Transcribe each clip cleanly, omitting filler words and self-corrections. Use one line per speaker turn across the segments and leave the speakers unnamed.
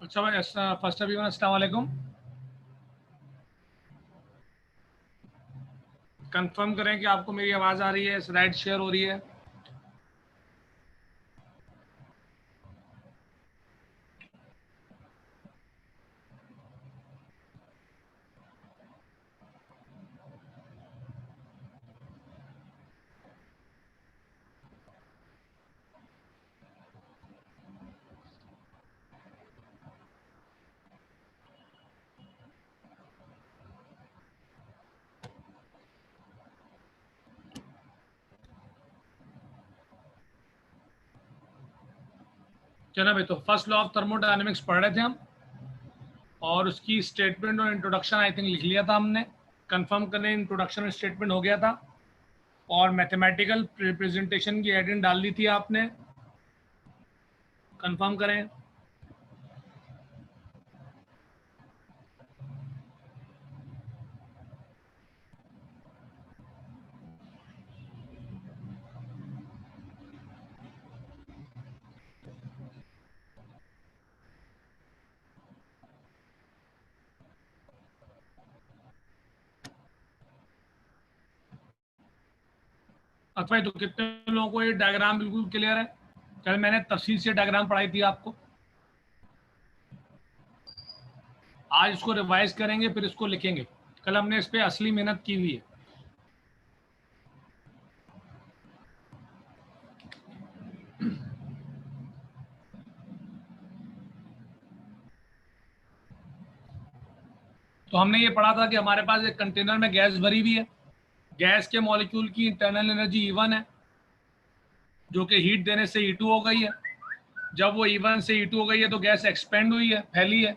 अच्छा भाई, first everyone अस्सलाम वालेकुम। कंफर्म करें कि आपको मेरी आवाज़ आ रही है, स्लाइड शेयर हो रही है। चलो भाई, तो फर्स्ट लॉ ऑफ थर्मोडायनेमिक्स पढ़ रहे थे हम, और उसकी स्टेटमेंट और इंट्रोडक्शन आई थिंक लिख लिया था हमने। कंफर्म करें, इंट्रोडक्शन और स्टेटमेंट हो गया था, और मैथमेटिकल रिप्रेजेंटेशन की हेडिंग डाल दी थी आपने। कंफर्म करें। अथवा तो कितने लोगों को ये डायग्राम बिल्कुल क्लियर है? कल मैंने तफसील से डायग्राम पढ़ाई थी आपको। आज इसको रिवाइज करेंगे, फिर इसको लिखेंगे। कल हमने इस पर असली मेहनत की हुई है। तो हमने ये पढ़ा था कि हमारे पास एक कंटेनर में गैस भरी हुई है। गैस के मॉलिक्यूल की इंटरनल एनर्जी E1 है, जो कि हीट देने से E2 हो गई है। जब वो E1 से E2 हो गई है तो गैस एक्सपेंड हुई है, फैली है।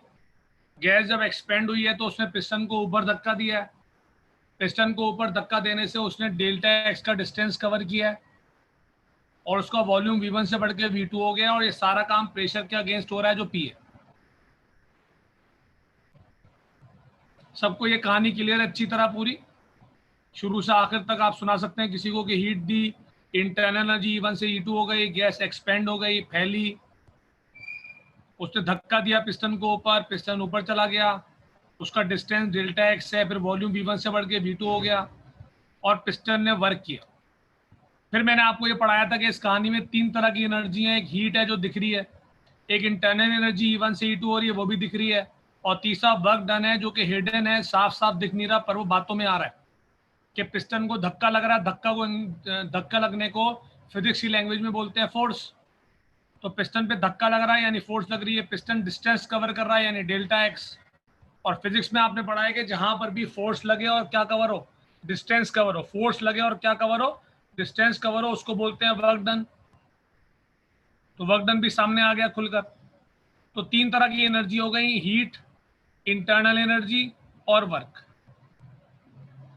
गैस जब एक्सपेंड हुई है तो उसने पिस्टन को ऊपर धक्का दिया है। पिस्टन को ऊपर धक्का देने से उसने डेल्टा एक्स का डिस्टेंस कवर किया है, और उसका वॉल्यूम V1 से बढ़ के V2 हो गया, और ये सारा काम प्रेशर के अगेंस्ट हो रहा है, जो P है। सबको ये कहानी क्लियर है अच्छी तरह पूरी? शुरू से आखिर तक आप सुना सकते हैं किसी को कि हीट दी, इंटरनल एनर्जी E1 से E2 हो गई, गैस एक्सपेंड हो गई, फैली, उसने धक्का दिया पिस्टन को ऊपर, पिस्टन ऊपर चला गया, उसका डिस्टेंस डेल्टा एक्स है, फिर वॉल्यूम V1 से बढ़ के V2 हो गया, और पिस्टन ने वर्क किया। फिर मैंने आपको ये पढ़ाया था कि इस कहानी में तीन तरह की एनर्जी है। एक हीट है जो दिख रही है, एक इंटरनल एनर्जी E1 से E2 हो रही है, वो भी दिख रही है, और तीसरा वर्क डन है, जो कि हिडन है, साफ साफ दिख नहीं रहा, पर वो बातों में आ रहा है कि पिस्टन को धक्का लग रहा है। धक्का लगने को फिजिक्स की लैंग्वेज में बोलते हैं फोर्स। तो पिस्टन पे धक्का लग रहा है यानी फोर्स लग रही है, पिस्टन डिस्टेंस कवर कर रहा है यानी डेल्टा एक्स। और फिजिक्स में आपने पढ़ा है कि जहां पर भी फोर्स लगे और क्या कवर हो, डिस्टेंस कवर हो, फोर्स लगे और क्या कवर हो, डिस्टेंस कवर हो, उसको बोलते हैं वर्क डन। तो वर्क डन भी सामने आ गया खुलकर। तो तीन तरह की एनर्जी हो गई, हीट, इंटरनल एनर्जी और वर्क।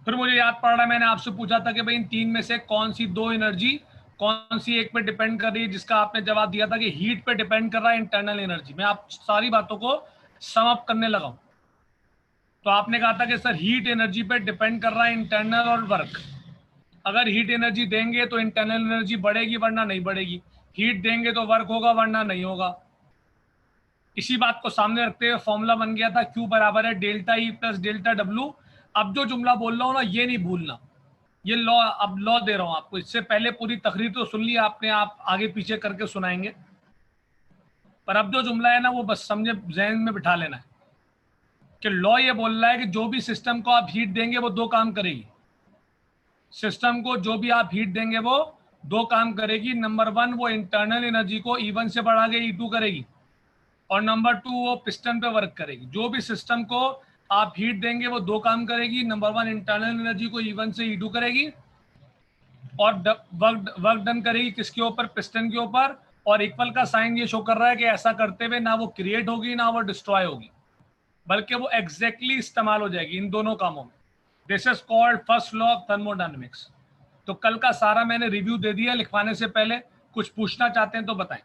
फिर मुझे याद पड़ रहा है, मैंने आपसे पूछा था कि भाई इन तीन में से कौन सी दो एनर्जी, कौन सी एक पे डिपेंड कर रही है, जिसका आपने जवाब दिया था कि हीट पे डिपेंड कर रहा है इंटरनल एनर्जी। मैं आप सारी बातों को सम अप करने लगा हूं। तो आपने कहा था कि सर हीट एनर्जी पे डिपेंड कर रहा है इंटरनल और वर्क। अगर हीट एनर्जी देंगे तो इंटरनल एनर्जी बढ़ेगी, वरना नहीं बढ़ेगी। हीट देंगे तो वर्क होगा, वरना नहीं होगा। इसी बात को सामने रखते हुए फॉर्मूला बन गया था Q बराबर है delta E plus delta W। अब जो जुमला बोल रहा हूँ ना, ये नहीं भूलना। ये लॉ, अब लॉ दे रहा हूं आपको। इससे पहले पूरी तकरीर तो सुन ली आपने, आप आगे पीछे करके सुनाएंगे, पर अब जो जुमला है ना, वो बस समझे, जहन में बिठा लेना है कि लॉ ये बोल रहा है कि जो भी सिस्टम को आप हीट देंगे वो दो काम करेगी। सिस्टम को जो भी आप हीट देंगे वो दो काम करेगी। नंबर वन, वो इंटरनल एनर्जी को E1 से बढ़ा के E2 करेगी, और नंबर टू, वो पिस्टन पे वर्क करेगी। जो भी सिस्टम को आप हीट देंगे वो दो काम करेगी। नंबर वन, इंटरनल एनर्जी को E1 से E2 करेगी, और वर्क डन करेगी किसके ऊपर, पिस्टन के ऊपर। और इक्वल का साइन ये शो कर रहा है कि ऐसा करते हुए ना वो क्रिएट होगी ना वो डिस्ट्रॉय होगी, बल्कि वो एग्जैक्टली इस्तेमाल हो जाएगी इन दोनों कामों में। This is called first law of thermodynamics. तो कल का सारा मैंने रिव्यू दे दिया लिखवाने से पहले। कुछ पूछना चाहते हैं तो बताएं।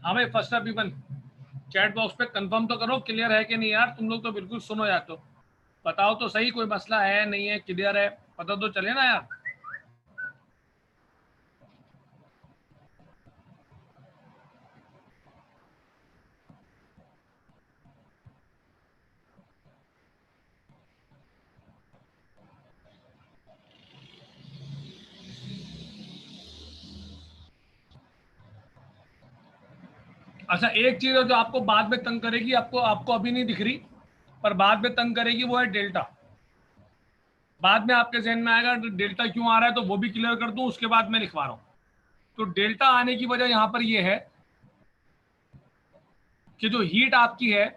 हाँ भाई first up even chat box पे कंफर्म तो करो क्लियर है कि नहीं यार, तुम लोग तो बिल्कुल सुनो यार, तो बताओ तो सही कोई मसला है नहीं है, क्लियर है, पता तो चले ना यार। अच्छा एक चीज है जो आपको बाद में तंग करेगी, आपको आपको अभी नहीं दिख रही पर बाद में तंग करेगी, वो है डेल्टा। बाद में आपके जहन में आएगा डेल्टा क्यों आ रहा है, तो वो भी क्लियर कर दूं उसके बाद मैं लिखवा रहा हूं। तो डेल्टा आने की वजह यहां पर ये है कि जो हीट आपकी है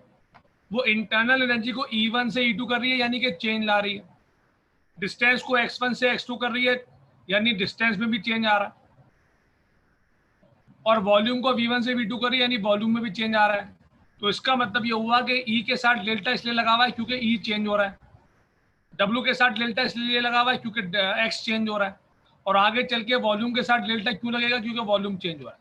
वो इंटरनल एनर्जी को E1 से E2 कर रही है, यानी कि चेंज ला रही है। डिस्टेंस को X1 से X2 कर रही है, यानी डिस्टेंस में भी चेंज आ रहा है। और वॉल्यूम को V1 से V2 कर रही है, यानी वॉल्यूम में भी चेंज आ रहा है। तो इसका मतलब ये हुआ कि E के साथ डेल्टा इसलिए लगा हुआ है क्योंकि E चेंज हो रहा है, W के साथ डेल्टा इसलिए लगा हुआ है क्योंकि X चेंज हो रहा है, और आगे चल के वॉल्यूम के साथ डेल्टा क्यों लगेगा, क्योंकि वॉल्यूम चेंज हो रहा है।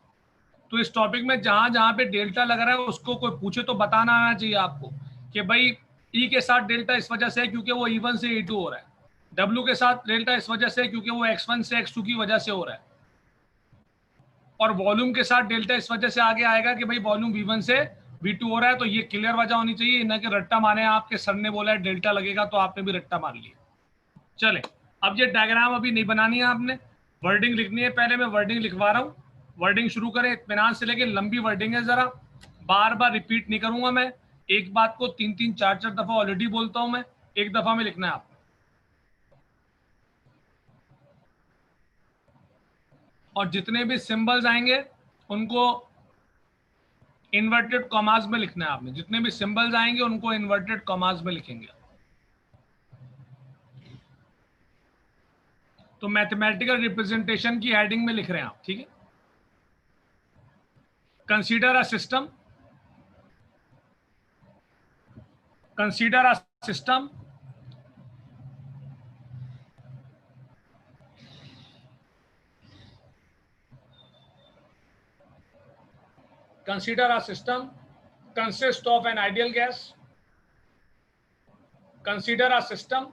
तो इस टॉपिक में जहां जहां पे डेल्टा लग रहा है उसको कोई पूछे तो बताना आना चाहिए आपको कि भाई E के साथ डेल्टा इस वजह से है क्योंकि वो E1 से E2 हो रहा है, W के साथ डेल्टा इस वजह से है क्योंकि वो X1 से X2 की वजह से हो रहा है, और वॉल्यूम के साथ डेल्टा इस वजह से आगे आएगा कि भाई वॉल्यूम V1 से V2 हो रहा है। तो ये क्लियर वजह होनी चाहिए, ना कि रट्टा मारे आपके सर ने बोला है डेल्टा लगेगा तो आपने भी रट्टा मार लिया। चले अब ये डायग्राम अभी नहीं बनानी है आपने, वर्डिंग लिखनी है। पहले मैं वर्डिंग लिखवा रहा हूँ, वर्डिंग शुरू करें। इत्मीनान से लेके लंबी वर्डिंग है, जरा बार बार रिपीट नहीं करूंगा मैं, एक बात को 3-3 4-4 दफा ऑलरेडी बोलता हूं मैं, एक दफा में लिखना है आपको। और जितने भी सिंबल्स आएंगे उनको इन्वर्टेड कॉमास में लिखना है आपने, जितने भी सिंबल्स आएंगे उनको इन्वर्टेड कॉमास में लिखेंगे। तो मैथमेटिकल रिप्रेजेंटेशन की हेडिंग में लिख रहे हैं आप, ठीक है। Consider a system, consider a system consider a system consists of an ideal gas, consider a system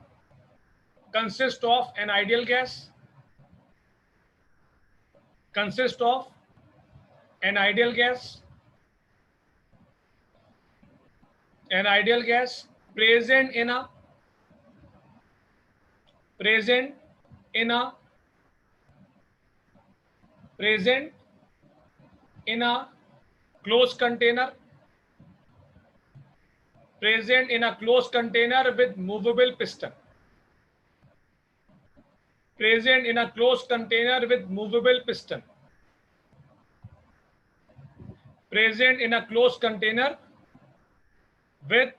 consists of an ideal gas, consists of an ideal gas, an ideal gas present in a present in a present in a closed container, present in a closed container with movable piston, present in a closed container with movable piston, present in a closed container with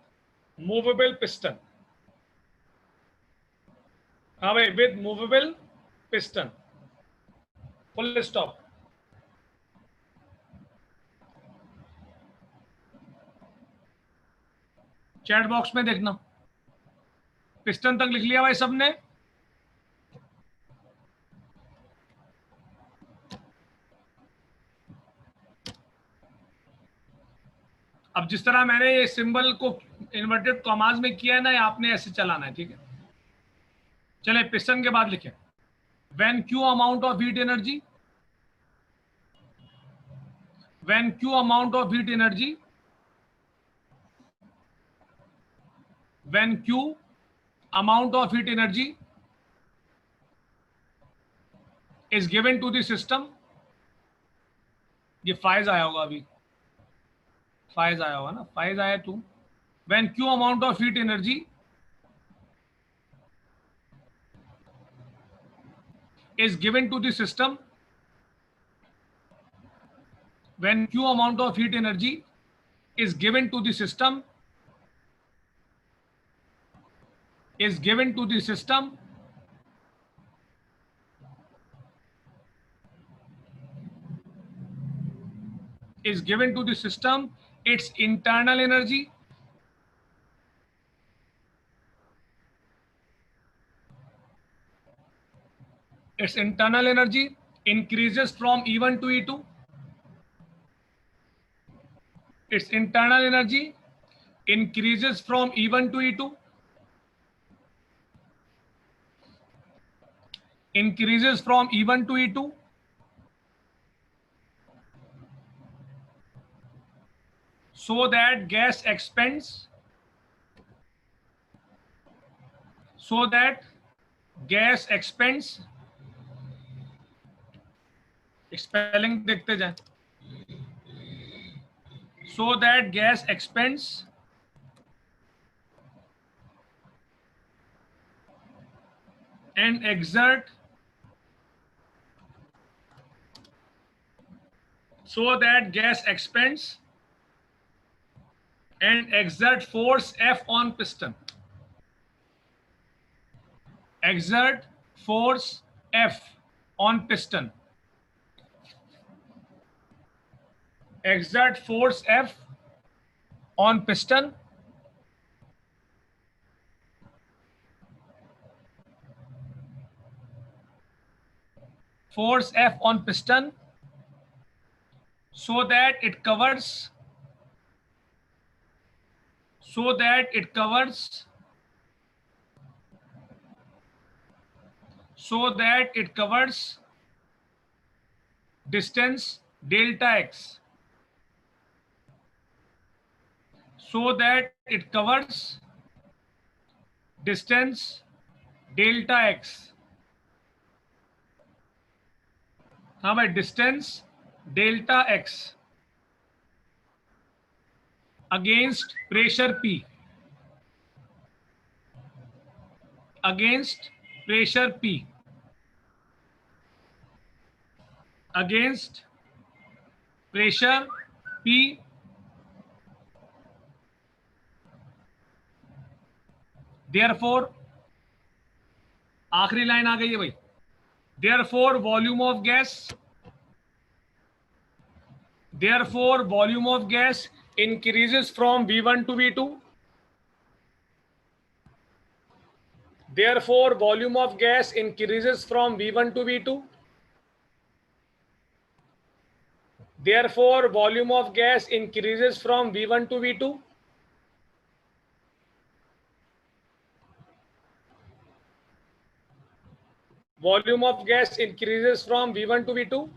movable piston. हाँ भाई, with movable piston, full stop। Chat box में देखना, piston तक लिख लिया भाई सबने। अब जिस तरह मैंने ये सिंबल को इन्वर्टेड कॉमास में किया है ना, आपने ऐसे चलाना है, ठीक है। चले पिस्टन के बाद लिखें, when Q amount of heat energy, when Q amount of heat energy, when Q amount of heat energy is given to the system, ये फाइज आया होगा अभी, फाइज आया होगा ना, फाइज आया तू। When Q amount of heat energy is given to the system, when q amount of heat energy is given to the system, is given to the system, is given to the system its internal energy, its internal energy increases from E1 to E2, its internal energy increases from E1 to E2, increases from E1 to E2, so that gas expands, so that gas expands, spelling देखते जाएं, so that gas expands and exert, so that gas expands and exert force F on piston, exert force F on piston, exert force F on piston, force F on piston, so that it covers, so that it covers, so that it covers distance delta x, so that it covers distance delta x. हाँ भाई, distance delta x against pressure P, against pressure P, against pressure P, therefore, आखिरी line आ गई है भाई, therefore volume of gas, therefore volume of gas increases from V1 to V2, therefore volume of gas increases from V1 to V2, therefore volume of gas increases from V1 to V2, volume of gas increases from V1 to V2,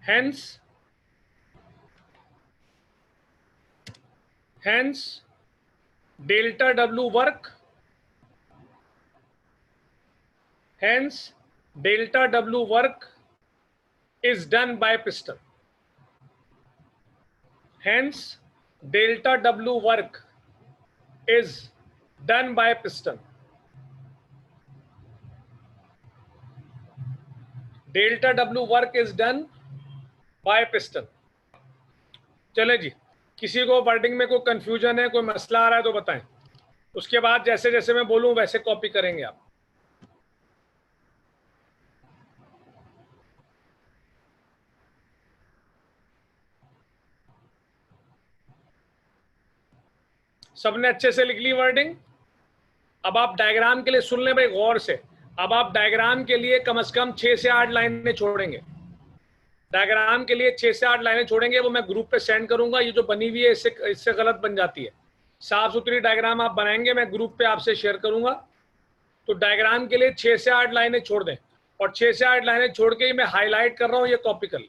hence delta W work, hence delta W work is done by piston, hence delta W work is done by piston, delta W work is done by piston. चले जी, किसी को wording में कोई confusion है, कोई मसला आ रहा है तो बताएं, उसके बाद जैसे जैसे मैं बोलूं वैसे कॉपी करेंगे आप। सबने अच्छे से लिख ली वर्डिंग? अब आप डायग्राम के लिए सुन लें भाई गौर से, अब आप डायग्राम के लिए कम से कम 6 से 8 लाइनें छोड़ेंगे, डायग्राम के लिए 6 से 8 लाइनें छोड़ेंगे, वो मैं ग्रुप पे सेंड करूंगा। ये जो बनी हुई है इससे गलत बन जाती है, साफ सुथरी डायग्राम आप बनाएंगे, मैं ग्रुप पे आपसे शेयर करूंगा। तो डायग्राम के लिए 6 से 8 लाइनें छोड़ दें, और 6 से 8 लाइनें छोड़ के मैं हाईलाइट कर रहा हूं, ये कॉपी कर लें।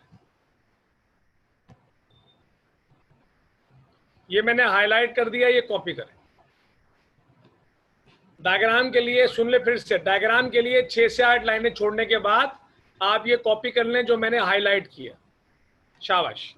ये मैंने हाईलाइट कर दिया, ये कॉपी करें। डायग्राम के लिए सुन ले फिर से, डायग्राम के लिए 6 से 8 लाइनें छोड़ने के बाद आप ये कॉपी कर लें जो मैंने हाईलाइट किया। शाबाश।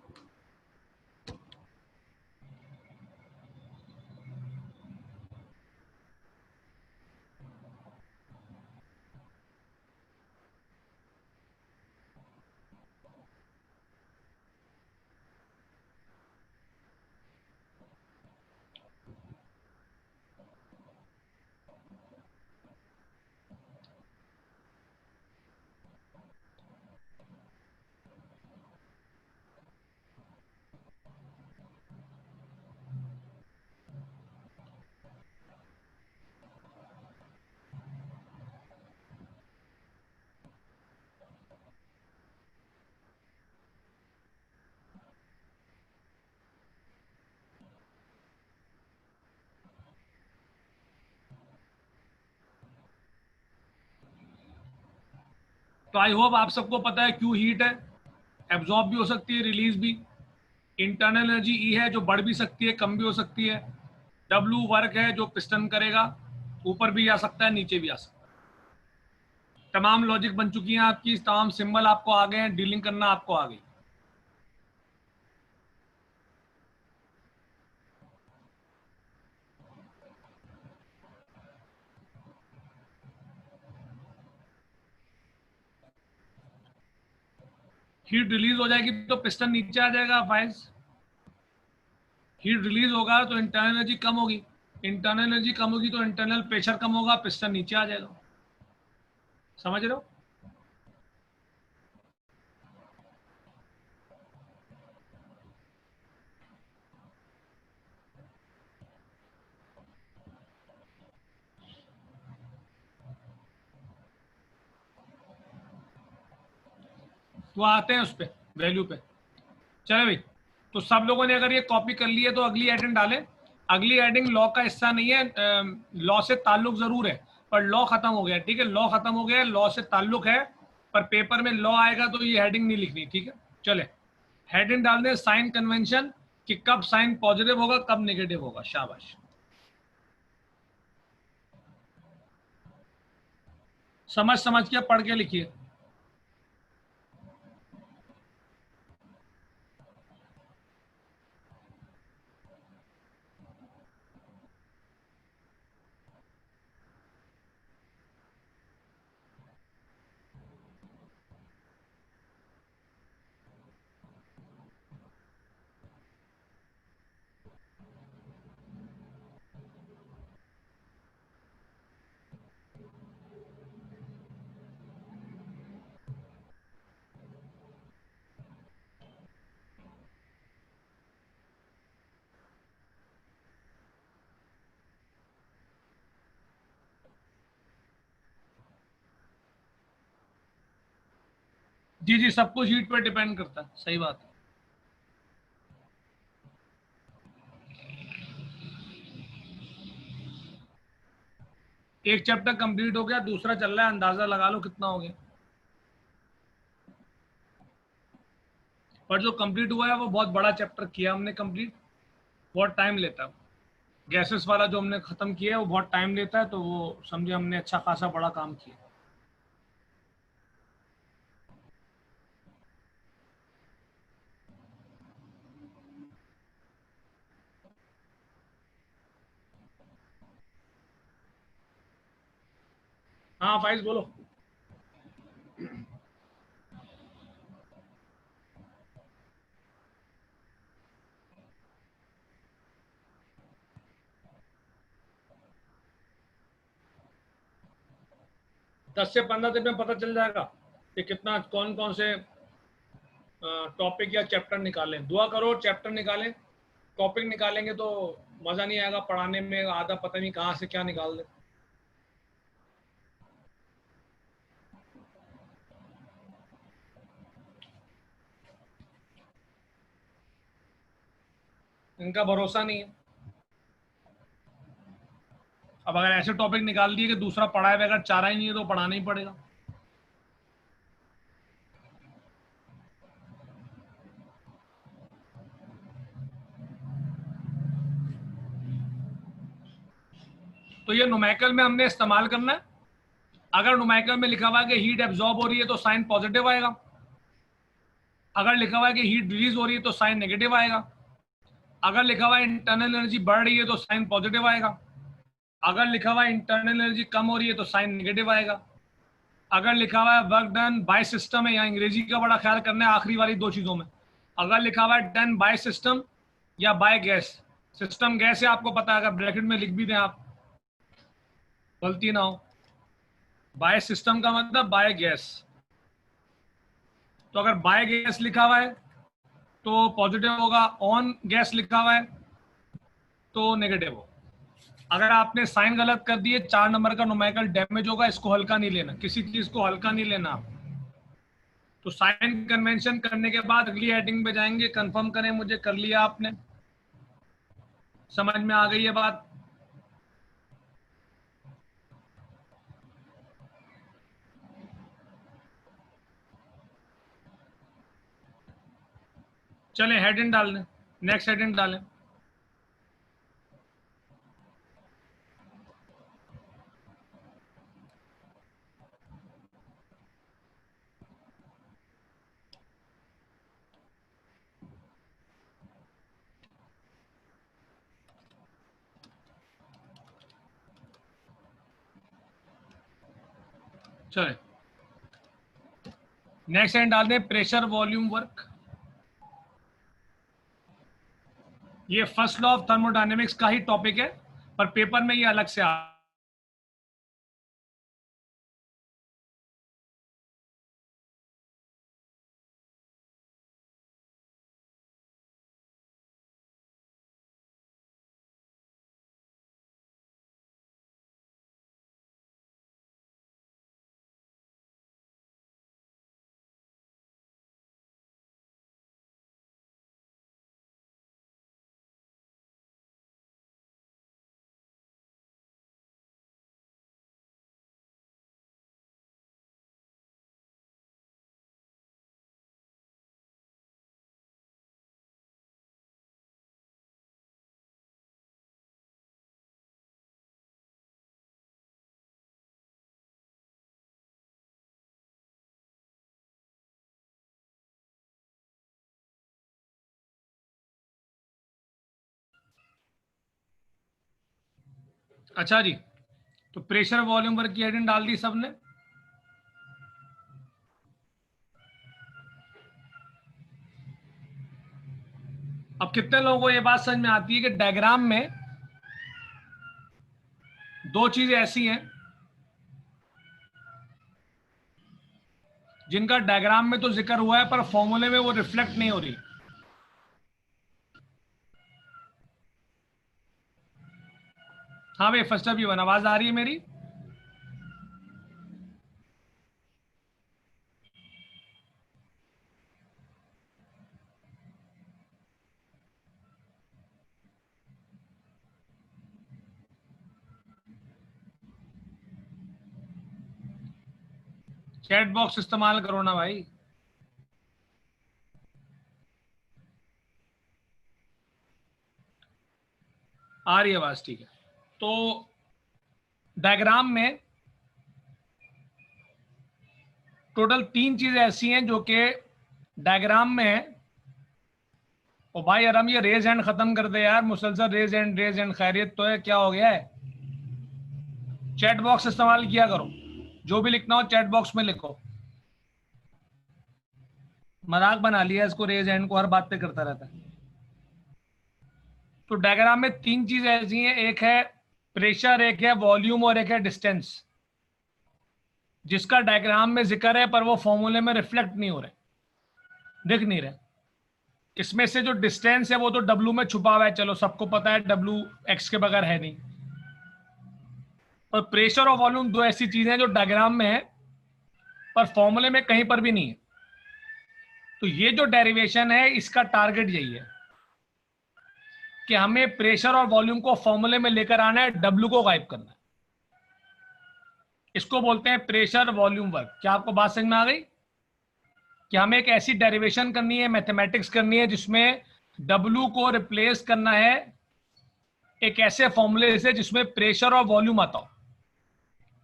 तो आई होप आप सबको पता है क्यू हीट है, एब्जॉर्ब भी हो सकती है, रिलीज भी। इंटरनल एनर्जी ई है, जो बढ़ भी सकती है, कम भी हो सकती है। डब्ल्यू वर्क है, जो पिस्टन करेगा, ऊपर भी आ सकता है, नीचे भी आ सकता है। तमाम लॉजिक बन चुकी हैं आपकी, तमाम सिंबल आपको आ गए हैं, डीलिंग करना आपको आ गई। हीट रिलीज हो जाएगी तो पिस्टन नीचे आ जाएगा फाइज। हीट रिलीज होगा तो इंटरनल एनर्जी कम होगी, इंटरनल एनर्जी कम होगी तो इंटरनल प्रेशर कम होगा, पिस्टन नीचे आ जाएगा। समझ रहे हो? तो आते हैं उस पर, वैल्यू पे। चले भाई, तो सब लोगों ने अगर ये कॉपी कर ली है तो अगली हेडिंग डालें। अगली हेडिंग लॉ का हिस्सा नहीं है, लॉ से ताल्लुक जरूर है, पर लॉ खत्म हो गया। ठीक है, लॉ खत्म हो गया, लॉ से ताल्लुक है, पर पेपर में लॉ आएगा तो ये हेडिंग नहीं लिखनी। ठीक है, चले हेडिंग डाल दें साइन कन्वेंशन, कि कब साइन पॉजिटिव होगा कब नेगेटिव होगा। शाबाश, समझ समझ के पढ़ के लिखिए। जी जी, सब कुछ हीट पे डिपेंड करता है, सही बात है। एक चैप्टर कंप्लीट हो गया, दूसरा चल रहा है, अंदाजा लगा लो कितना हो गया। पर जो कंप्लीट हुआ है वो बहुत बड़ा चैप्टर किया हमने कंप्लीट, बहुत टाइम लेता है। गैसेस वाला जो हमने खत्म किया है वो बहुत टाइम लेता है, तो वो समझे हमने अच्छा खासा बड़ा काम किया। हाँ फाइज बोलो। 10 से 15 दिन में पता चल जाएगा कि कितना, कौन कौन से टॉपिक या चैप्टर निकालें। दुआ करो चैप्टर निकालें, टॉपिक निकालेंगे तो मज़ा नहीं आएगा पढ़ाने में, आधा पता नहीं कहाँ से क्या निकाल दे। इनका भरोसा नहीं है। अब अगर ऐसे टॉपिक निकाल दिए कि दूसरा पढ़ाए बगैर चारा ही नहीं है तो पढ़ाना ही पड़ेगा। तो ये नुमेरिकल में हमने इस्तेमाल करना है। अगर नुमेरिकल में लिखा हुआ है कि हीट एब्जॉर्ब हो रही है तो साइन पॉजिटिव आएगा, अगर लिखा हुआ है कि हीट रिलीज हो रही है तो साइन नेगेटिव आएगा, अगर लिखा हुआ है इंटरनल एनर्जी बढ़ रही है तो साइन पॉजिटिव आएगा, अगर लिखा हुआ है इंटरनल एनर्जी कम हो रही है तो साइन नेगेटिव आएगा, अगर लिखा हुआ है वर्क डन बाय सिस्टम है, या अंग्रेजी का बड़ा ख्याल करना है आखिरी वाली दो चीजों में, अगर लिखा हुआ है डन बाय सिस्टम या बाय गैस, सिस्टम गैस है आपको पता है, अगर ब्रैकेट में लिख भी दें आप, गलती ना हो। बाय सिस्टम का मतलब बाय गैस, तो अगर बाय गैस लिखा हुआ है तो पॉजिटिव होगा, ऑन गैस लिखा हुआ है तो नेगेटिव होगा। अगर आपने साइन गलत कर दिए 4 नंबर का न्यूमेरिकल डैमेज होगा, इसको हल्का नहीं लेना, किसी चीज को हल्का नहीं लेना आप। तो साइन कन्वेंशन करने के बाद अगली हेडिंग पे जाएंगे, कंफर्म करें मुझे कर लिया आपने, समझ में आ गई है बात? चलें हेडिंग डाल दें, नेक्स्ट हेडिंग डालें। चलें नेक्स्ट हेडिंग डाल दें, प्रेशर वॉल्यूम वर्क। ये फर्स्ट लॉ ऑफ थर्मोडायनेमिक्स का ही टॉपिक है, पर पेपर में ये अलग से आ। अच्छा जी, तो प्रेशर वॉल्यूम वर्क की हेडिंग डाल दी सबने। अब कितने लोगों को ये बात समझ में आती है कि डायग्राम में दो चीजें ऐसी हैं जिनका डायग्राम में तो जिक्र हुआ है पर फॉर्मूले में वो रिफ्लेक्ट नहीं हो रही। हाँ भाई फर्स्ट अप वन, आवाज आ रही है मेरी? चैट बॉक्स इस्तेमाल करो ना भाई। आ रही है आवाज, ठीक है। तो डायग्राम में टोटल तीन चीजें ऐसी हैं जो कि डायग्राम में है। ओ भाई अरम ये रेज हैंड खत्म कर दे यार, मुसलसल रेज हैंड खैरियत तो है, क्या हो गया है? चैट बॉक्स इस्तेमाल किया करो, जो भी लिखना हो चैट बॉक्स में लिखो। मजाक बना लिया इसको, रेज हैंड को हर बात पे करता रहता है। तो डायग्राम में तीन चीजें ऐसी हैं, एक है प्रेशर, एक है वॉल्यूम और एक है डिस्टेंस, जिसका डायग्राम में जिक्र है पर वो फॉर्मूले में रिफ्लेक्ट नहीं हो रहे, दिख नहीं रहे। इसमें से जो डिस्टेंस है वो तो डब्लू में छुपा हुआ है, चलो सबको पता है डब्लू एक्स के बगैर है नहीं। पर प्रेशर और वॉल्यूम दो ऐसी चीजें हैं जो डायग्राम में है पर फॉर्मूले में कहीं पर भी नहीं है। तो ये जो डेरिवेशन है इसका टारगेट यही है कि हमें प्रेशर और वॉल्यूम को फॉर्मूले में लेकर आना है, डब्लू को गायब करना है। इसको बोलते हैं प्रेशर वॉल्यूम वर्क। क्या आपको बात समझ में आ गई कि हमें एक ऐसी डेरिवेशन करनी है, मैथमेटिक्स करनी है जिसमें डब्लू को रिप्लेस करना है एक ऐसे फॉर्मूले से जिसमें प्रेशर और वॉल्यूम आता हो।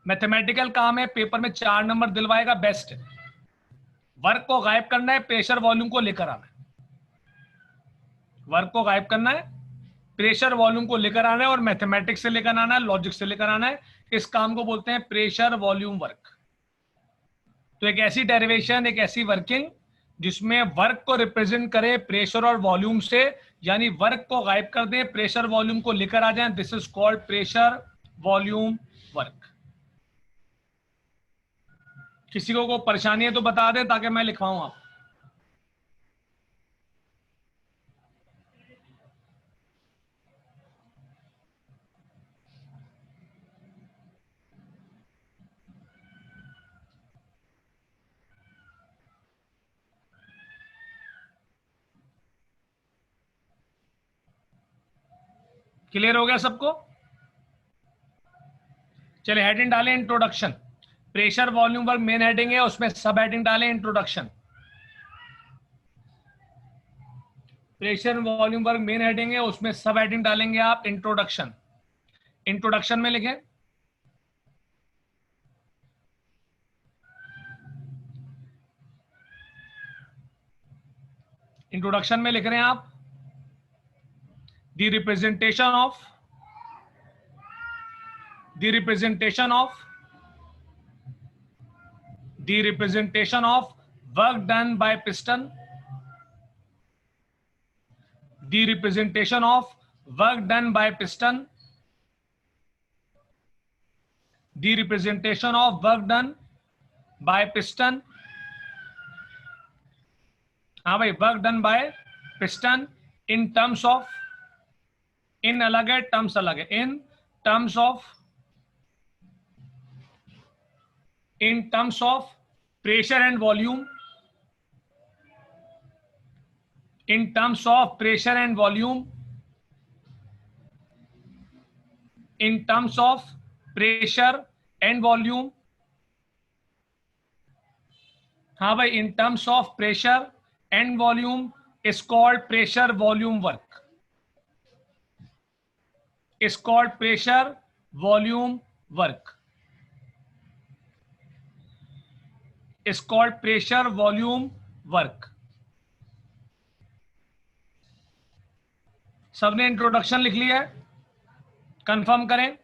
मैथमेटिकल काम है, पेपर में 4 नंबर दिलवाएगा, बेस्ट है। वर्क को गायब करना है, प्रेशर वॉल्यूम को लेकर आना है। वर्क को गायब करना है, प्रेशर वॉल्यूम को लेकर आना है और मैथमेटिक्स से लेकर आना है, लॉजिक से लेकर आना है। इस काम को बोलते हैं प्रेशर वॉल्यूम वर्क। तो एक ऐसी डेरिवेशन, एक ऐसी वर्किंग जिसमें वर्क को रिप्रेजेंट करे प्रेशर और वॉल्यूम से, यानी वर्क को गायब कर दें, प्रेशर वॉल्यूम को लेकर आ जाएं। This is called pressure volume work. किसी को परेशानी है तो बता दें ताकि मैं लिखवाऊं आप। क्लियर हो गया सबको? चलिए हेडिंग डालें introduction. Pressure volume work main heading है, उसमें सब हेडिंग डालें introduction. Pressure volume work main heading है, उसमें सब हेडिंग डालेंगे आप इंट्रोडक्शन। इंट्रोडक्शन में लिखें इंट्रोडक्शन में लिख रहे हैं आप the representation of the representation of the representation of work done by piston, the representation of work done by piston, the representation of work done by piston, हाँ भाई, work done by piston in terms of, in अलग है, terms अलग है, in terms of, in terms of pressure and volume, in terms of pressure and volume, in terms of pressure and volume, हाँ भाई, in terms of pressure and volume is called pressure volume work, is called pressure volume work, is called pressure volume work। सबने introduction लिख लिया है? Confirm करें।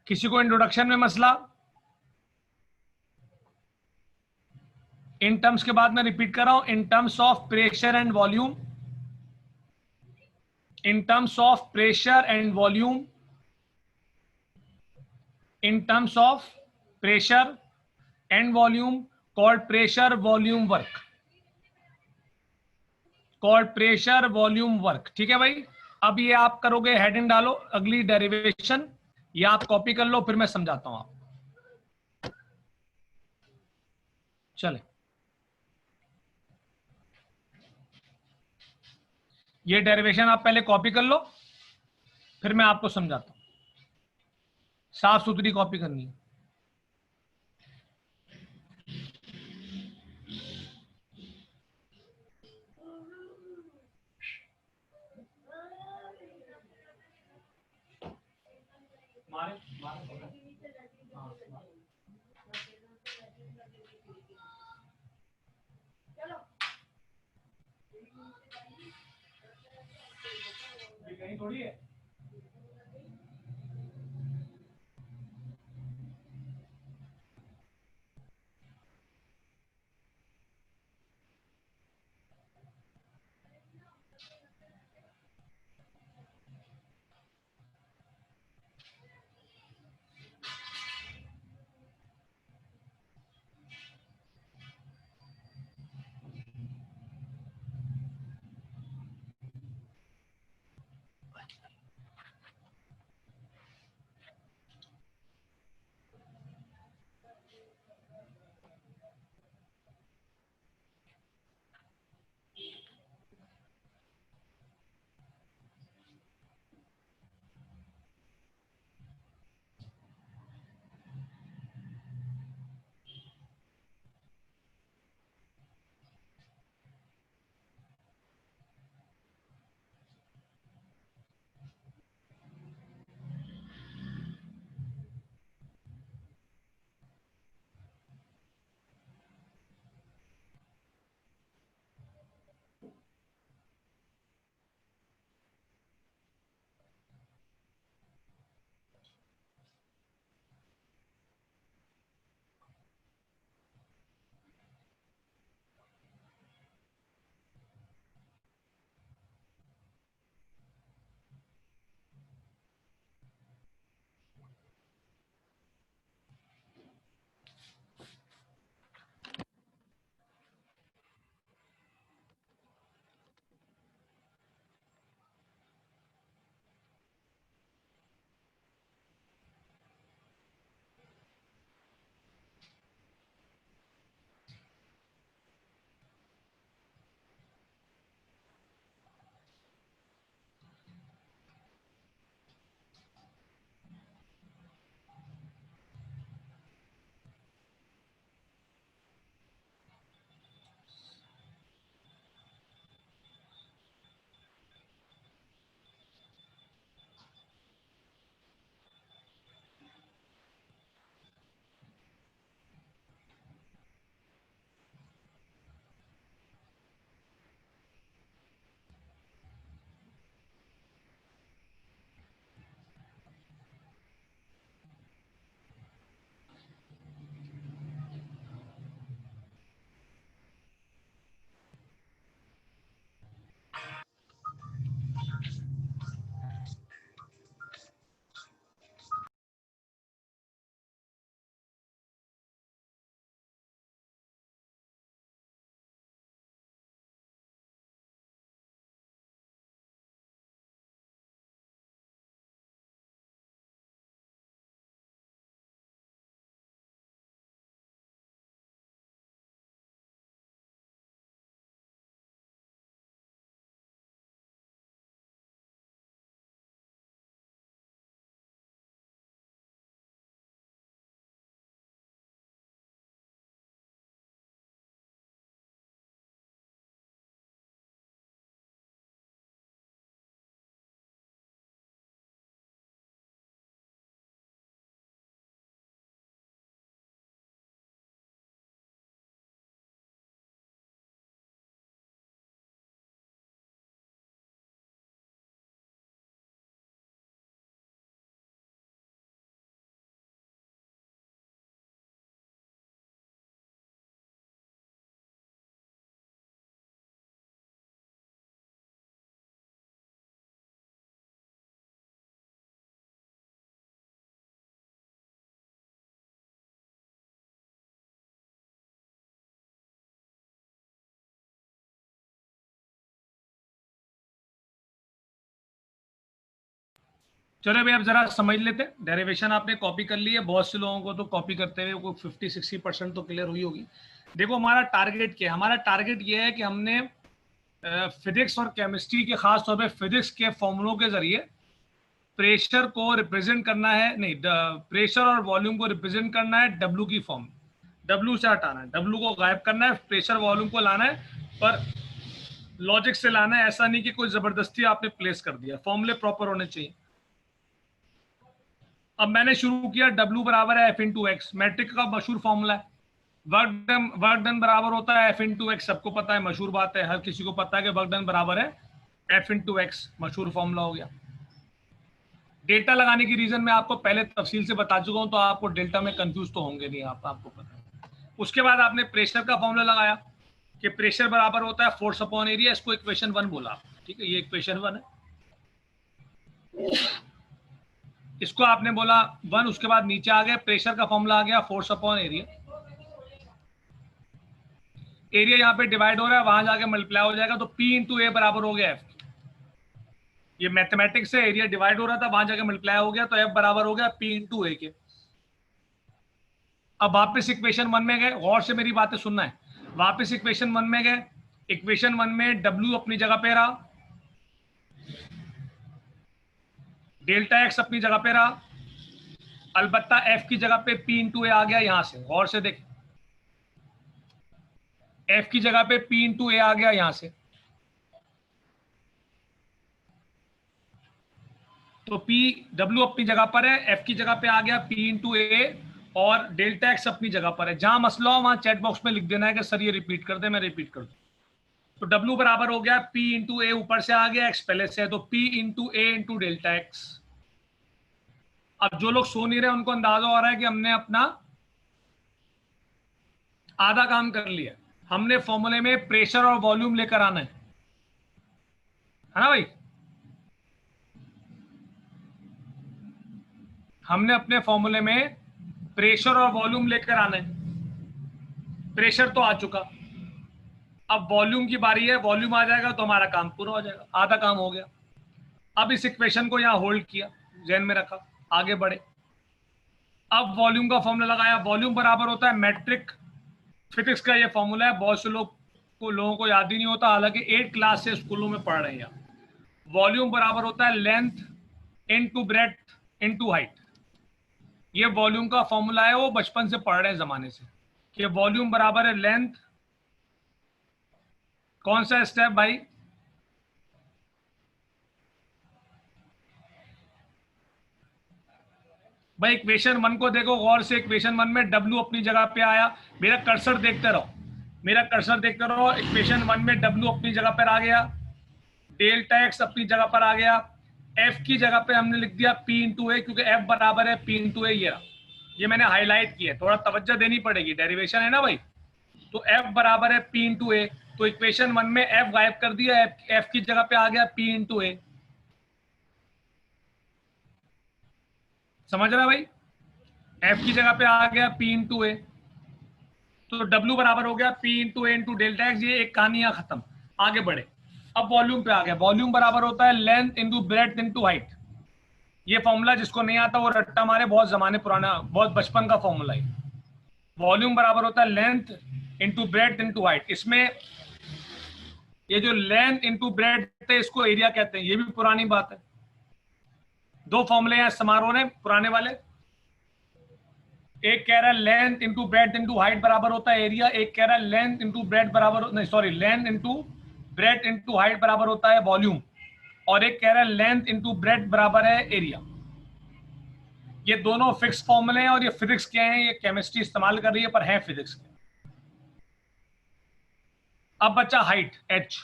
किसी को introduction में मसला? इन टर्म्स के बाद मैं रिपीट कर रहा हूं, in terms of pressure and volume, in terms of pressure and volume, in terms of pressure and volume called pressure volume work, called pressure volume work. ठीक है भाई, अब ये आप करोगे, हेडिंग डालो अगली डेरिवेशन, या आप कॉपी कर लो, फिर मैं समझाता हूं आप। चले, ये डेरिवेशन आप पहले कॉपी कर लो, फिर मैं आपको समझाता हूं। साफ सुथरी कॉपी करनी है। कहीं थोड़ी है। चलो भाई अब जरा समझ लेते हैं। डेरिवेशन आपने कॉपी कर ली है, बहुत से लोगों को तो कॉपी करते हुए कोई 50-60% तो क्लियर हुई होगी। देखो हमारा टारगेट क्या है, हमारा टारगेट ये है कि हमने फिजिक्स और केमिस्ट्री के, खास तौर पे फिजिक्स के फॉर्मूलों के जरिए प्रेशर को रिप्रेजेंट करना है, नहीं, प्रेशर और वॉल्यूम को रिप्रेजेंट करना है डब्ल्यू की फॉर्म। डब्ल्यू से हटाना है, डब्ल्यू को गायब करना है, प्रेशर वॉल्यूम को लाना है, पर लॉजिक से लाना है। ऐसा नहीं कि कोई जबरदस्ती आपने प्लेस कर दिया, फॉर्मूले प्रॉपर होने चाहिए। अब मैंने शुरू किया, डब्ल्यू बराबर है एफ इंटू एक्स, मैट्रिक का मशहूर फॉर्मूला है। वर्क डन बराबर होता है एफ इंटू एक्स, सबको पता है, मशहूर बात है, हर किसी को पता है कि वर्क डन बराबर है एफ इंटू एक्स, मशहूर फॉर्मूला हो गया। डेल्टा लगाने की रीजन मैं आपको पहले तफसील से बता चुका हूं, तो आपको डेल्टा में कंफ्यूज तो होंगे नहीं, आपको पता है। उसके बाद आपने प्रेशर का फॉर्मूला लगाया कि प्रेशर बराबर होता है फोर्स अपॉन एरिया, इसको इक्वेशन 1 बोला, ठीक है, ये इक्वेशन 1 है, इसको आपने बोला 1। उसके बाद नीचे आ गया, प्रेशर का फॉर्मूला आ गया फोर्स अपॉन एरिया। एरिया यहाँ पे डिवाइड हो रहा है, वहां जाके मल्टीप्लाई हो जाएगा, तो P इंटू ए बराबर हो गया एफ। ये मैथमेटिक्स से एरिया डिवाइड हो रहा था, वहां जाके मल्टीप्लाई हो गया, तो एफ बराबर हो गया P इंटू ए के। अब वापस इक्वेशन 1 में गए, गौर से मेरी बातें सुनना है, वापस इक्वेशन 1 में गए। इक्वेशन 1 में W अपनी जगह पे रहा, डेल्टा एक्स अपनी जगह पे रहा, अलबत्ता F की जगह पे P इंटू ए आ गया। यहां से गौर से देख, F की जगह पे P इंटू ए आ गया यहां से, तो P W अपनी जगह पर है, F की जगह पे आ गया P इंटू ए, और डेल्टा एक्स अपनी जगह पर है। जहां मसला हो वहां चैट बॉक्स में लिख देना है कि सर ये रिपीट कर दे, मैं रिपीट कर दूं। तो W बराबर हो गया P इंटू ए, ऊपर से आ गया, एक्स पहले से है, तो P इंटू ए इंटू डेल्टा एक्स। अब जो लोग सो नहीं रहे उनको अंदाजा हो रहा है कि हमने अपना आधा काम कर लिया। हमने फॉर्मूले में प्रेशर और वॉल्यूम लेकर आना है ना भाई। हमने अपने फॉर्मूले में प्रेशर और वॉल्यूम लेकर आना है। प्रेशर तो आ चुका, अब वॉल्यूम की बारी है, वॉल्यूम आ जाएगा तो हमारा काम पूरा हो जाएगा, आधा काम हो गया। अब इस इक्वेशन को यहां होल्ड किया, जहन में रखा, आगे बढ़े। अब वॉल्यूम का फॉर्मूला लगाया, वॉल्यूम बराबर होता है मैट्रिक, फिजिक्स का ये फॉर्मूला है, बहुत से लोगों को याद ही नहीं होता, हालांकि 8 क्लास से स्कूलों में पढ़ रहे हैं। वॉल्यूम बराबर होता है length into breadth into height. ये वॉल्यूम का फॉर्मूला है, वो बचपन से पढ़ रहे हैं जमाने से, कि वॉल्यूम बराबर है लेंथ, कौन सा स्टेप भाई, भाई इक्वेशन 1 को देखो गौर से। इक्वेशन 1 में W अपनी जगह पे आया, मेरा कर्सर देखते रहो, मेरा कर्सर देखते रहो। इक्वेशन 1 में W अपनी जगह पर आ गया, डेल्टा एक्स अपनी जगह पर आ गया, F की जगह पे हमने लिख दिया P इंटू ए, क्योंकि F बराबर है P इंटू ए। ये मैंने हाईलाइट किया है, थोड़ा तवज्जो देनी पड़ेगी, डेरिवेशन है ना भाई। तो F बराबर है P इंटू ए, तो इक्वेशन 1 में F गायब कर दिया, F की जगह पे आ गया P इंटू ए। समझ रहा है भाई, F की जगह पे आ गया P इंटू ए, तो W बराबर हो गया P इंटू ए इंटू डेल्टा एक्स। ये एक कहानी यहाँ खत्म, आगे बढ़े। अब वॉल्यूम पे आ गया, वॉल्यूम बराबर होता है length into breadth into height. ये फॉर्मूला जिसको नहीं आता वो रट्टा मारे, बहुत जमाने पुराना, बहुत बचपन का फॉर्मूला है। वॉल्यूम बराबर होता है length into breadth into height. इसमें ये जो लेंथ इंटू ब्रेड्थ है, इसको एरिया कहते हैं, ये भी पुरानी बात है। दो फॉर्मूले हैं समारोह ने पुराने वाले, एक कह रहा है length into breadth into height बराबर होता है एरिया, एक कह रहा है लेंथ इंटू ब्रेड्थ बराबर, नहीं sorry, length into breadth into height बराबर होता है वॉल्यूम, और एक कह रहा है लेंथ इंटू ब्रेड्थ बराबर है एरिया। ये दोनों फिक्स फॉर्मूले हैं, और ये फिजिक्स के हैं, ये केमिस्ट्री इस्तेमाल कर रही है, पर है फिजिक्स के। अब बच्चा हाइट h,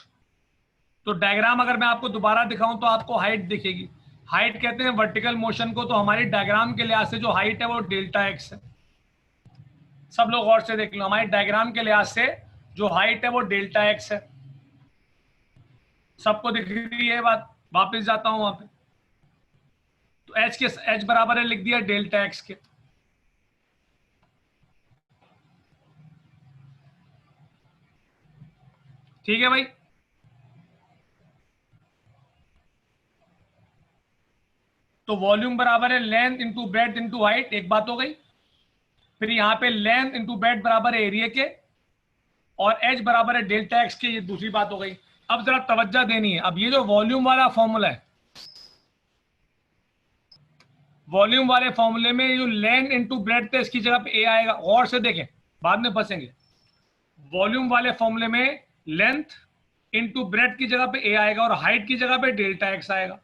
तो डायग्राम अगर मैं आपको दोबारा दिखाऊं तो आपको हाइट दिखेगी। हाइट कहते हैं वर्टिकल मोशन को, तो हमारी डायग्राम के लिहाज से जो हाइट है वो डेल्टा एक्स है। सब लोग गौर से देख लो, हमारी डायग्राम के लिहाज से जो हाइट है वो डेल्टा एक्स है। सबको दिख रही है बात, वापस जाता हूं वहां पे, तो एच बराबर है, लिख दिया डेल्टा एक्स के। ठीक है भाई, तो वॉल्यूम बराबर है length into breadth into height, एक बात हो गई। फिर यहाँ पे लेंथ इंटू ब्रेड्थ बराबर है एरिया के, और एच बराबर है डेल्टा एक्स के, ये दूसरी बात हो गई। अब जरा तवज्जो देनी है, अब ये जो वॉल्यूम वाला फॉर्मूला है, वॉल्यूम वाले फॉर्मूले में जो लेंथ इंटू ब्रेड्थ है इसकी जगह पे ए आएगा, और से देखें बाद में फंसेंगे। वॉल्यूम वाले फॉर्मूले में लेंथ इंटू ब्रेड्थ की जगह पे ए आएगा, और हाइट की जगह पे डेल्टा एक्स आएगा।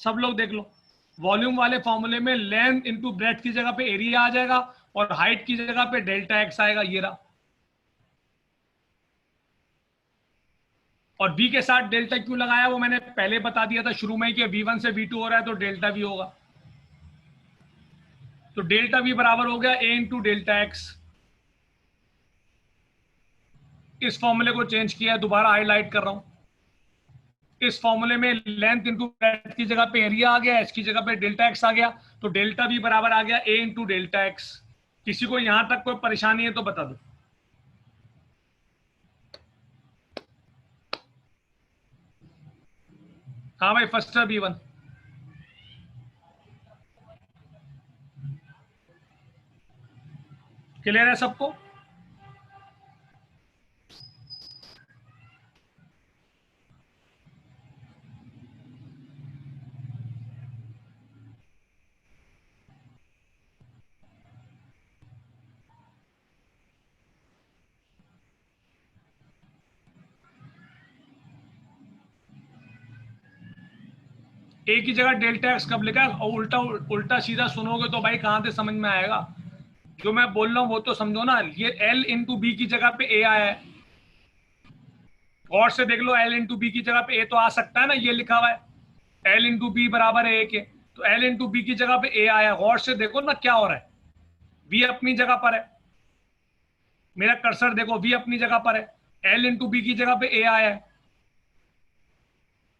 सब लोग देख लो, वॉल्यूम वाले फॉर्मूले में लेंथ इंटू ब्रेड्थ की जगह पे एरिया आ जाएगा, और हाइट की जगह पे डेल्टा एक्स आएगा, ये रहा। और बी के साथ डेल्टा क्यों लगाया वो मैंने पहले बता दिया था शुरू में, कि V1 से V2 हो रहा है तो डेल्टा V होगा। तो डेल्टा V बराबर हो गया ए इंटू डेल्टा एक्स। इस फॉर्मूले को चेंज किया है, दोबारा हाईलाइट कर रहा हूं। इस फॉर्मूले में लेंथ इंटू ब्रेड्थ की जगह पे एरिया आ गया, एच की जगह पे डेल्टा एक्स आ गया, तो डेल्टा V बराबर आ गया ए इंटू डेल्टा एक्स। किसी को यहां तक कोई परेशानी है तो बता दो। हाँ भाई, फर्स्ट है B1। क्लियर है सबको? ए की जगह डेल्टा एक्स कब लिखा है, और उल्टा उल्टा सीधा सुनोगे तो भाई कहां से समझ में आएगा। जो मैं बोल रहा हूं वो तो समझो ना। ये एल इंटू बी की जगह पे ए आया है, गौर से देख लो, एल इंटू बी की जगह पे ए तो आ सकता है ना, ये लिखा हुआ है एल इंटू बी बराबर है ए के, तो एल इंटू बी की जगह पे ए आया। गौर से देखो ना क्या हो रहा है, बी अपनी जगह पर है, मेरा कर्सर देखो, बी अपनी जगह पर है, एल इंटू बी की जगह पे ए आया है,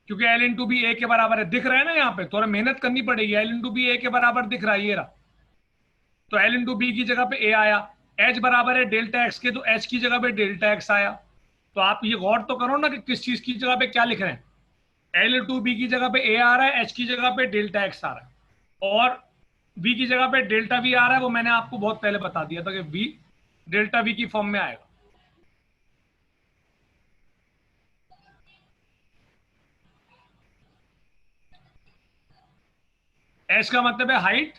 क्योंकि एल इंटू बी ए के बराबर है। दिख रहा है ना, यहाँ पे थोड़ा मेहनत करनी पड़ेगी। एल इंटू बी ए के बराबर दिख रहा है, ये रहा। तो एल इंटू बी की जगह पे ए आया, एच बराबर है डेल्टा एक्स के, तो एच की जगह पे डेल्टा एक्स आया। तो आप ये गौर तो करो ना कि किस चीज की जगह पे क्या लिख रहे हैं। एल इंटू बी की जगह पे ए आ रहा है, एच की जगह पे डेल्टा एक्स आ रहा है, और बी की जगह पे डेल्टा वी आ रहा है। वो मैंने आपको बहुत पहले बता दिया था कि वी डेल्टा वी की फॉर्म में आएगा। एच का मतलब है हाइट,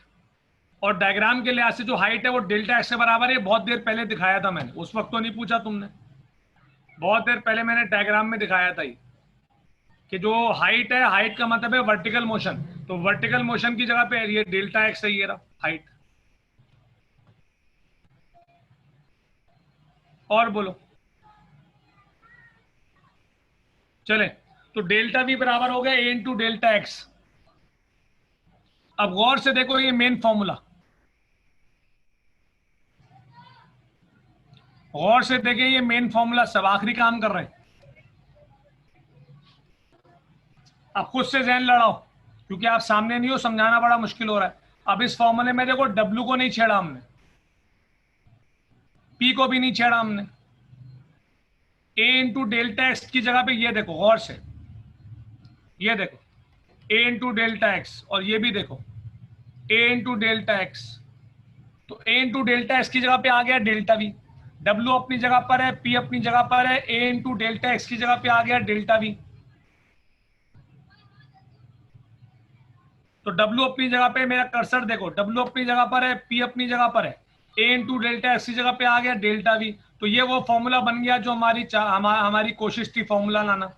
और डायग्राम के लिहाज से जो हाइट है वो डेल्टा एक्स के बराबर है। बहुत देर पहले दिखाया था मैंने, उस वक्त तो नहीं पूछा तुमने, बहुत देर पहले मैंने डायग्राम में दिखाया था ये, कि जो हाइट है, हाइट का मतलब है वर्टिकल मोशन, तो वर्टिकल मोशन की जगह पे ये डेल्टा एक्स है, ये रहा हाइट। और बोलो, चले। तो डेल्टा वी बराबर हो गया ए इंटू डेल्टा एक्स। अब गौर से देखो ये मेन फॉर्मूला, गौर से देखें ये मेन फॉर्मूला, सब आखिरी काम कर रहे हैं। अब खुद से जहन लड़ाओ, क्योंकि आप सामने नहीं हो, समझाना बड़ा मुश्किल हो रहा है। अब इस फॉर्मूले में देखो, डब्ल्यू को नहीं छेड़ा हमने, पी को भी नहीं छेड़ा हमने, ए इंटू डेल्टा एक्स की जगह पे ये देखो गौर से, ये देखो ए इंटू डेल्टा एक्स, और ये भी देखो ए इंटू डेल्टा एक्स। तो ए इंटू डेल्टा एक्स की जगह पे आ गया डेल्टा वी, डब्ल्यू अपनी जगह पर है, पी अपनी जगह पर है, ए इंटू डेल्टा एक्स की जगह पे आ गया डेल्टा वी। तो डब्ल्यू अपनी जगह पे, मेरा कर्सर देखो, डब्ल्यू अपनी जगह पर है, पी अपनी जगह पर है, ए इंटू डेल्टा एक्स की जगह पे आ गया डेल्टा वी। तो ये वो फॉर्मूला बन गया जो हमारी कोशिश थी फॉर्मूला लाना।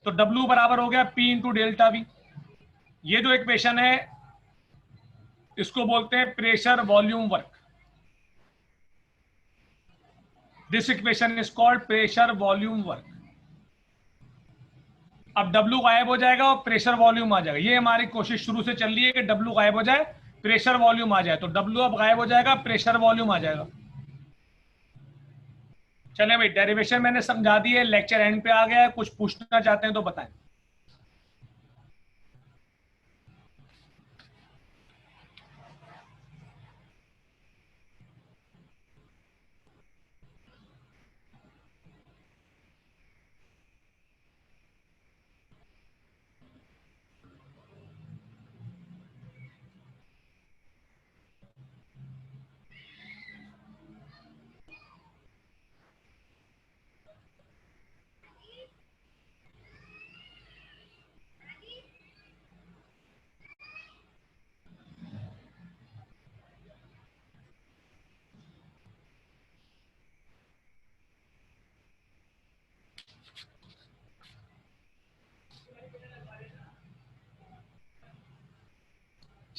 तो डब्ल्यू बराबर हो गया पी इंटू डेल्टा वी। ये जो इक्वेशन है इसको बोलते हैं pressure volume work. This equation is called pressure volume work. अब डब्ल्यू गायब हो जाएगा और प्रेशर वॉल्यूम आ जाएगा। ये हमारी कोशिश शुरू से चल रही है कि डब्ल्यू गायब हो जाए, प्रेशर वॉल्यूम आ जाए। तो डब्ल्यू अब गायब हो जाएगा, प्रेशर वॉल्यूम आ जाएगा। चले भाई, डेरिवेशन मैंने समझा दी है, लेक्चर एंड पे आ गया है। कुछ पूछना चाहते हैं तो बताएं।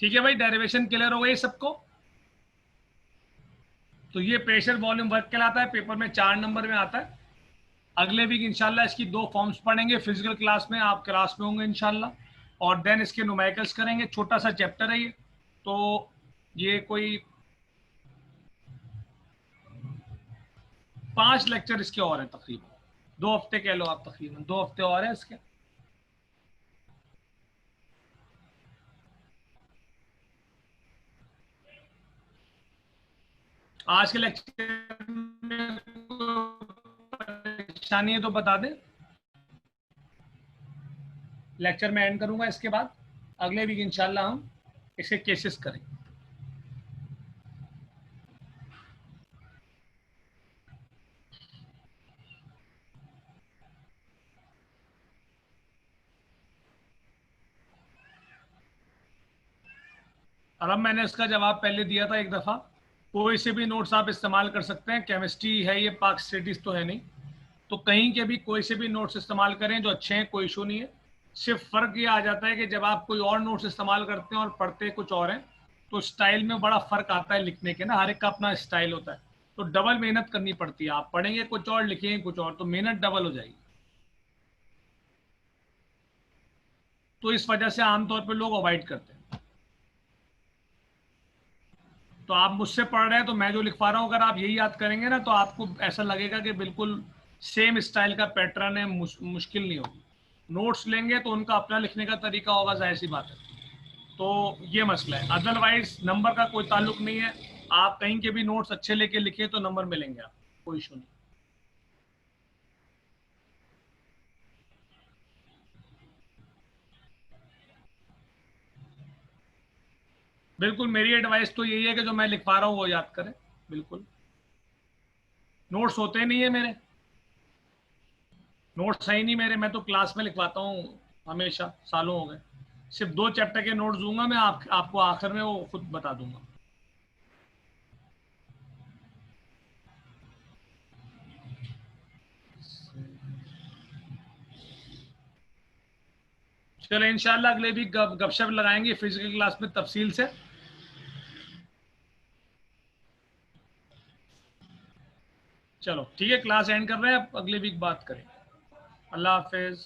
ठीक है भाई, डेरिवेशन क्लियर हो गई सबको। तो ये प्रेशर वॉल्यूम वर्क कहलाता है, पेपर में 4 नंबर में आता है। अगले वीक इंशाल्लाह इसकी 2 फॉर्म्स पढ़ेंगे फिजिकल क्लास में, आप क्लास में होंगे इंशाल्लाह। और देन इसके न्यूमेरिकल्स करेंगे, छोटा सा चैप्टर है ये। तो ये कोई 5 लेक्चर इसके और हैं तकरीबन, 2 हफ्ते कह लो आप, तकरीबन 2 हफ्ते और है इसके। आज के लेक्चर में परेशानी है तो बता दें, लेक्चर में एंड करूंगा इसके बाद। अगले वीक इंशाल्लाह हम इसके केसेस करेंगे। और अब मैंने इसका जवाब पहले दिया था एक दफ़ा, कोई से भी नोट्स आप इस्तेमाल कर सकते हैं। केमिस्ट्री है ये, पाक स्टडीज तो है नहीं, तो कहीं के भी कोई से भी नोट्स इस्तेमाल करें जो अच्छे हैं, कोई इशू नहीं है। सिर्फ फ़र्क ये आ जाता है कि जब आप कोई और नोट्स इस्तेमाल करते हैं और पढ़ते कुछ और हैं, तो स्टाइल में बड़ा फ़र्क आता है लिखने के ना, हर एक का अपना स्टाइल होता है। तो डबल मेहनत करनी पड़ती है, आप पढ़ेंगे कुछ और लिखेंगे कुछ और, तो मेहनत डबल हो जाएगी। तो इस वजह से आमतौर पर लोग अवॉइड करते हैं। तो आप मुझसे पढ़ रहे हैं तो मैं जो लिखवा रहा हूँ अगर आप यही याद करेंगे ना, तो आपको ऐसा लगेगा कि बिल्कुल सेम स्टाइल का पैटर्न है, मुश्किल नहीं होगी। नोट्स लेंगे तो उनका अपना लिखने का तरीका होगा, जाहिर सी बात है। तो ये मसला है, अदरवाइज नंबर का कोई ताल्लुक नहीं है। आप कहीं के भी नोट्स अच्छे लेके लिखे तो नंबर मिलेंगे आप, कोई इशू नहीं। बिल्कुल, मेरी एडवाइस तो यही है कि जो मैं लिखवा रहा हूँ वो याद करें। बिल्कुल, नोट्स होते नहीं है मेरे, नोट्स है ही नहीं मेरे, मैं तो क्लास में लिखवाता हूँ हमेशा, सालों हो गए। सिर्फ 2 चैप्टर के नोट्स दूंगा मैं, आपको आखिर में वो खुद बता दूंगा। चलो इंशाल्लाह अगले भी गपशप लगाएंगे फिजिकल क्लास में तफसील से। चलो ठीक है, क्लास एंड कर रहे हैं, अब अगले वीक बात करें। अल्लाह हाफिज।